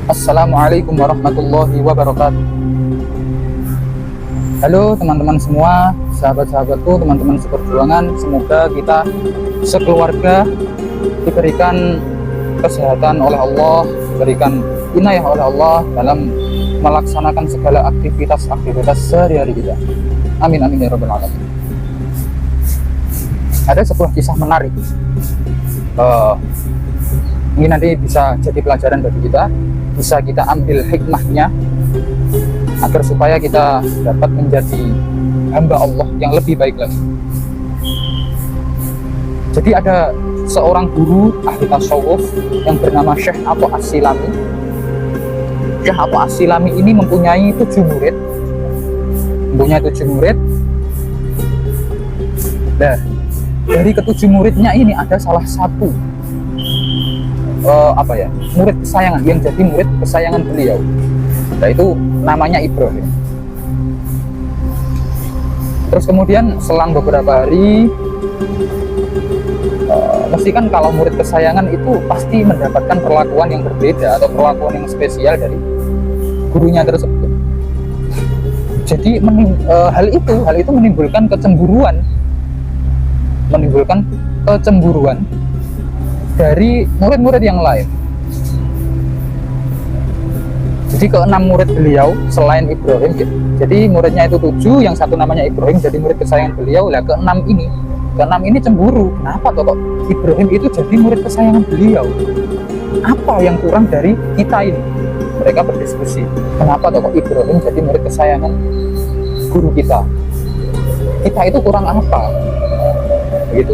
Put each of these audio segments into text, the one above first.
Assalamualaikum warahmatullahi wabarakatuh. Halo teman-teman semua, sahabat-sahabatku, teman-teman seperjuangan. Semoga kita sekeluarga diberikan kesehatan oleh Allah, diberikan inayah oleh Allah dalam melaksanakan segala aktivitas sehari-hari kita. Amin amin ya rabbal alamin. Ada sebuah kisah menarik. Ini nanti bisa jadi pelajaran bagi kita, bisa kita ambil hikmahnya agar supaya kita dapat menjadi hamba Allah yang lebih baik lagi. Jadi ada seorang guru ahli tasawuf yang bernama Syekh Atha'ah As-Silami. Syekh Atha'ah As-Silami ini mempunyai 7 murid. Nah, dari ke-7 muridnya ini ada salah satu murid kesayangan yang jadi murid kesayangan beliau, yaitu namanya Ibrahim. Terus kemudian selang beberapa hari, mesti kan kalau murid kesayangan itu pasti mendapatkan perlakuan yang berbeda atau perlakuan yang spesial dari gurunya tersebut. Jadi hal itu menimbulkan kecemburuan dari murid-murid yang lain. Jadi ke-6 murid beliau selain Ibrahim, jadi muridnya itu 7, yang satu namanya Ibrahim jadi murid kesayangan beliau. Lah ke-6 ini cemburu. Kenapa kok Ibrahim itu jadi murid kesayangan beliau? Apa yang kurang dari kita ini? Mereka berdiskusi. Kenapa kok Ibrahim jadi murid kesayangan guru kita? Kita itu kurang apa? Begitu.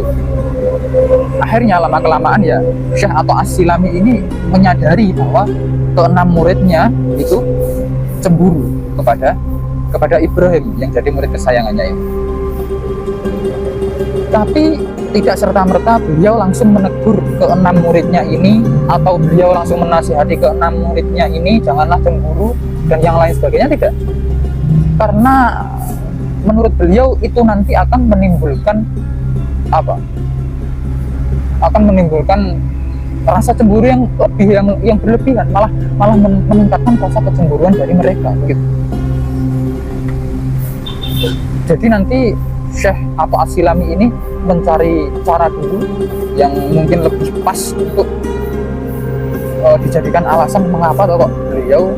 Akhirnya lama-kelamaan ya Syekh Atha'ah As-Silami ini menyadari bahwa ke-6 muridnya itu cemburu kepada Ibrahim yang jadi murid kesayangannya ini. Tapi tidak serta-merta beliau langsung menegur ke-6 muridnya ini, atau beliau langsung menasihati ke-6 muridnya ini janganlah cemburu dan yang lain sebagainya, tidak. Karena menurut beliau itu nanti akan menimbulkan rasa cemburu yang berlebihan, malah meningkatkan rasa kecemburuan dari mereka gitu. Jadi nanti Syekh Atha'ah As-Silami ini mencari cara dulu yang mungkin lebih pas untuk dijadikan alasan mengapa kok beliau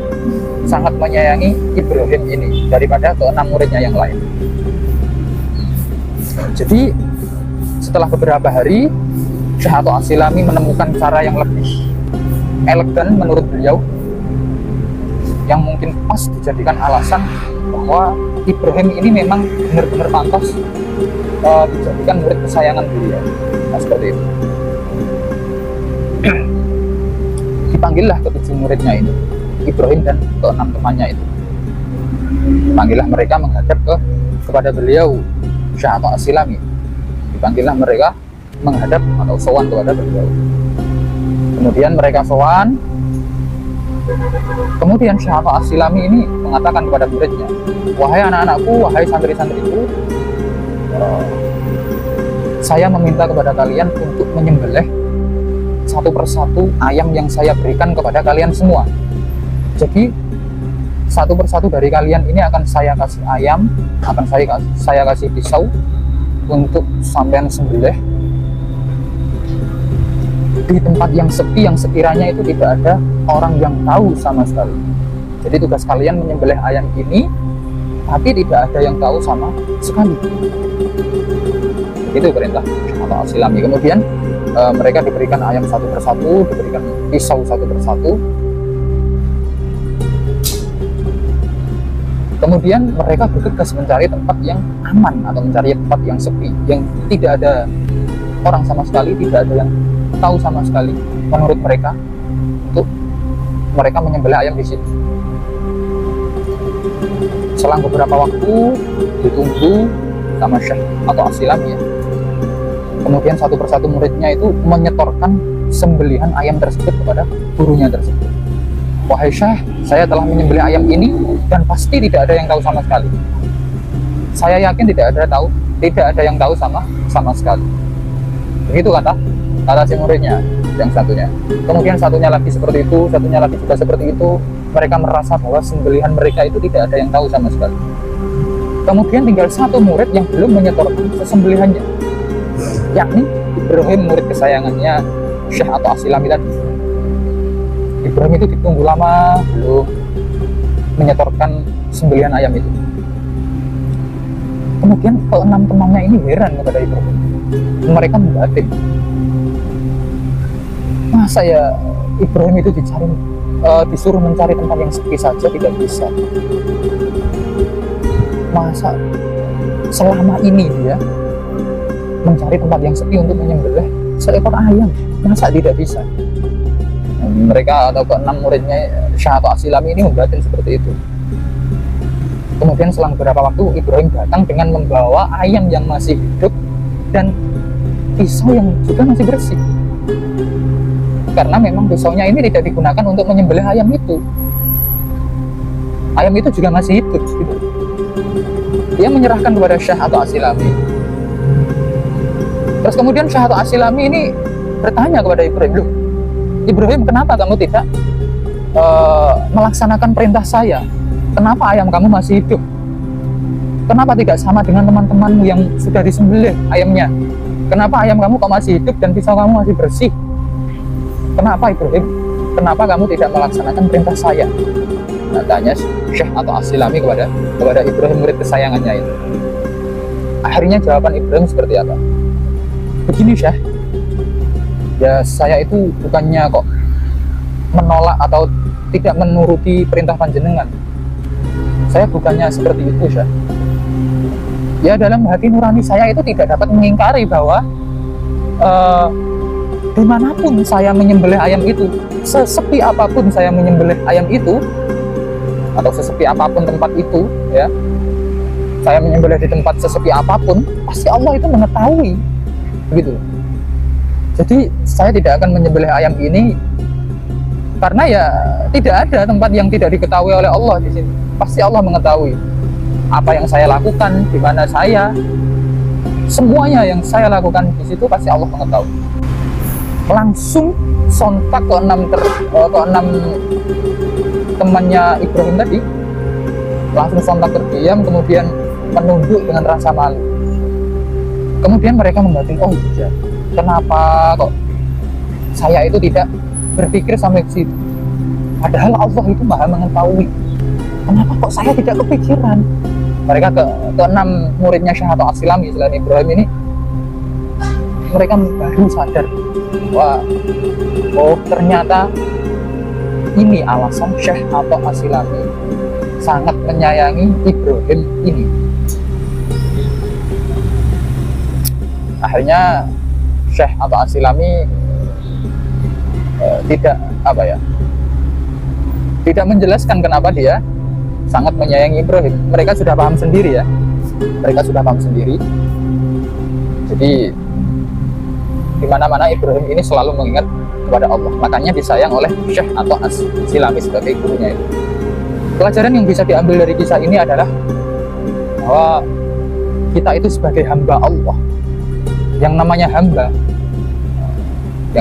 sangat menyayangi Ibrahim ini daripada ke-6 muridnya yang lain. Jadi setelah beberapa hari, Syekh Atha'ah As-Silami menemukan cara yang lebih elegan menurut beliau, yang mungkin pas dijadikan alasan bahwa Ibrahim ini memang benar-benar pantas dijadikan murid kesayangan beliau. Nah, seperti itu. Dipanggillah ke-7 muridnya ini, Ibrahim dan ke-6 temannya itu. Dipanggillah mereka menghadap kepada beliau, Syekh Atha'ah As-Silami. Dipanggillah mereka menghadap atau sowan kepada beliau. Kemudian mereka sowan. Kemudian Syekh Atha'ah As-Silami ini mengatakan kepada muridnya, wahai anak-anakku, wahai santri-santriku, saya meminta kepada kalian untuk menyembelih satu persatu ayam yang saya berikan kepada kalian semua. Jadi satu persatu dari kalian ini akan saya kasih ayam, akan saya kasih pisau untuk sampean sembelih di tempat yang sepi, yang sekiranya itu tidak ada orang yang tahu sama sekali. Jadi tugas kalian menyembelih ayam ini, tapi tidak ada yang tahu sama sekali. Itu perintah Syekh Atha'ah As-Silami. Kemudian mereka diberikan ayam satu persatu, diberikan pisau satu persatu. Kemudian mereka bergegas mencari tempat yang aman atau mencari tempat yang sepi, yang tidak ada orang sama sekali, tidak ada yang tahu sama sekali menurut mereka, untuk mereka menyembelih ayam di situ. Selang beberapa waktu ditunggu sama Syekh Atha'ah As-Silami ya. Kemudian satu persatu muridnya itu menyetorkan sembelihan ayam tersebut kepada gurunya tersebut. Wahai Syekh, saya telah menyembelih ayam ini dan pasti tidak ada yang tahu sama sekali. Saya yakin tidak ada yang tahu sama sekali. Begitu kata si muridnya. yang satunya. Kemudian satunya lagi seperti itu, satunya lagi juga seperti itu. Mereka merasa bahwa sembelihan mereka itu tidak ada yang tahu sama sekali. Kemudian tinggal satu murid yang belum menyetorkan sesembelihannya, yakni Ibrahim, murid kesayangannya Syekh atau As-Silami tadi. Ibrahim itu ditunggu lama belum menyetorkan sembelihan ayam itu. Kemudian keenam temannya ini heran kepada Ibrahim. Mereka membatin, masa ya Ibrahim itu disuruh mencari tempat yang sepi saja tidak bisa? Masa selama ini dia mencari tempat yang sepi untuk menyembelih seekor ayam, masa tidak bisa? Mereka atau keenam muridnya Syekh atau As-Silami ini membatin seperti itu. Kemudian selang beberapa waktu Ibrahim datang dengan membawa ayam yang masih hidup dan pisau yang juga masih bersih. Karena memang pisaunya ini tidak digunakan untuk menyembelih ayam itu. Ayam itu juga masih hidup gitu. Dia menyerahkan kepada Syekh atau As-Silami. Terus kemudian Syekh atau As-Silami ini bertanya kepada Ibrahim, "Loh, Ibrahim, kenapa kamu tidak melaksanakan perintah saya? Kenapa ayam kamu masih hidup? Kenapa tidak sama dengan teman-temanmu yang sudah disembelih ayamnya? Kenapa ayam kamu kok masih hidup dan pisau kamu masih bersih? Kenapa Ibrahim? Kenapa kamu tidak melaksanakan perintah saya?" Nah, tanya Syekh atau As-Silami kepada Ibrahim, murid kesayangannya itu. Akhirnya jawaban Ibrahim seperti apa? "Begini Syekh, ya saya itu bukannya kok menolak atau tidak menuruti perintah panjenengan. Saya bukannya seperti itu Syekh. Ya dalam hati nurani saya itu tidak dapat mengingkari bahwa dimanapun saya menyembelih ayam itu, sesepi apapun saya menyembelih ayam itu, atau sesepi apapun tempat itu, ya, saya menyembelih di tempat sesepi apapun, pasti Allah itu mengetahui, begitu. Jadi saya tidak akan menyembelih ayam ini karena ya tidak ada tempat yang tidak diketahui oleh Allah di sini. Pasti Allah mengetahui apa yang saya lakukan, di mana saya, semuanya yang saya lakukan di situ pasti Allah mengetahui." Langsung sontak keenam temannya Ibrahim tadi langsung sontak terdiam, kemudian menunduk dengan rasa malu. Kemudian mereka membatin, "Oh iya, kenapa kok saya itu tidak berpikir sampai ke situ? Padahal Allah itu maha mengetahui. Kenapa kok saya tidak kepikiran?" Mereka keenam muridnya Syekh atau As-Silami selain Ibrahim ini, mereka baru sadar, wah, oh ternyata ini alasan Syekh atau As-Silami sangat menyayangi Ibrahim ini. Akhirnya Syekh atau As-Silami tidak menjelaskan kenapa dia sangat menyayangi Ibrahim. Mereka sudah paham sendiri ya. Jadi di mana-mana Ibrahim ini selalu mengingat kepada Allah. Makanya disayang oleh Syekh atau As-Silami sebagai gurunya itu. Pelajaran yang bisa diambil dari kisah ini adalah bahwa kita itu sebagai hamba Allah. Yang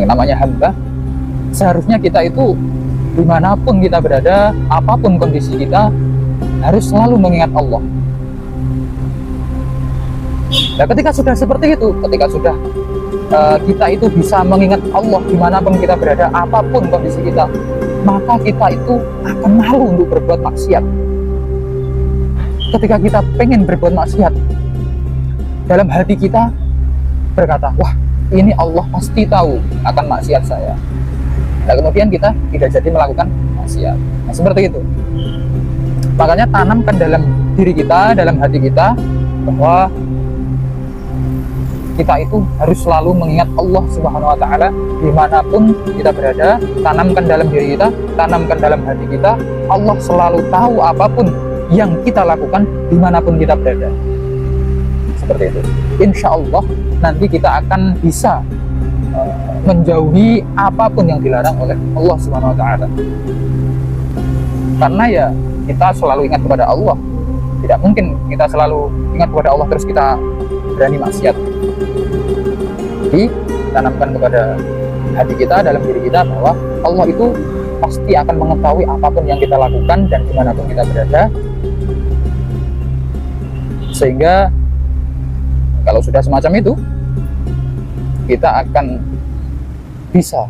namanya hamba, seharusnya kita itu dimanapun kita berada, apapun kondisi kita, harus selalu mengingat Allah. Nah, ketika sudah seperti itu, ketika sudah kita itu bisa mengingat Allah dimanapun kita berada, apapun kondisi kita, maka kita itu akan malu untuk berbuat maksiat. Ketika kita pengen berbuat maksiat, dalam hati kita berkata, wah, ini Allah pasti tahu akan maksiat saya. Nah, kemudian kita tidak jadi melakukan maksiat. Nah, seperti itu. Makanya tanamkan dalam diri kita, dalam hati kita, bahwa kita itu harus selalu mengingat Allah Subhanahu wa Ta'ala dimanapun kita berada. Tanamkan dalam diri kita, tanamkan dalam hati kita, Allah selalu tahu apapun yang kita lakukan dimanapun kita berada. Seperti itu. Insya Allah nanti kita akan bisa menjauhi apapun yang dilarang oleh Allah Subhanahu wa Ta'ala. Karena ya kita selalu ingat kepada Allah. Tidak mungkin kita selalu ingat kepada Allah terus kita berani maksiat. Jadi tanamkan kepada hati kita, dalam diri kita, bahwa Allah itu pasti akan mengetahui apapun yang kita lakukan dan dimanapun kita berada. Sehingga kalau sudah semacam itu, kita akan bisa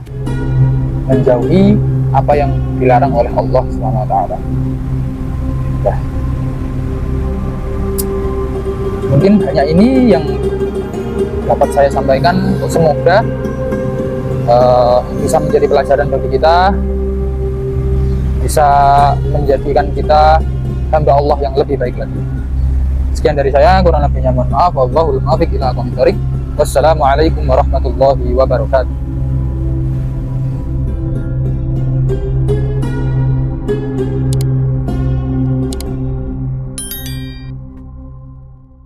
menjauhi apa yang dilarang oleh Allah SWT. Nah, mungkin hanya ini yang dapat saya sampaikan. Semoga bisa menjadi pelajaran bagi kita, bisa menjadikan kita hamba Allah yang lebih baik lagi. Sekian dari saya, kurang lebihnya mohon maaf. Wallahul muwaffiq ila aqwamit thoriq. Wassalamualaikum warahmatullahi wabarakatuh.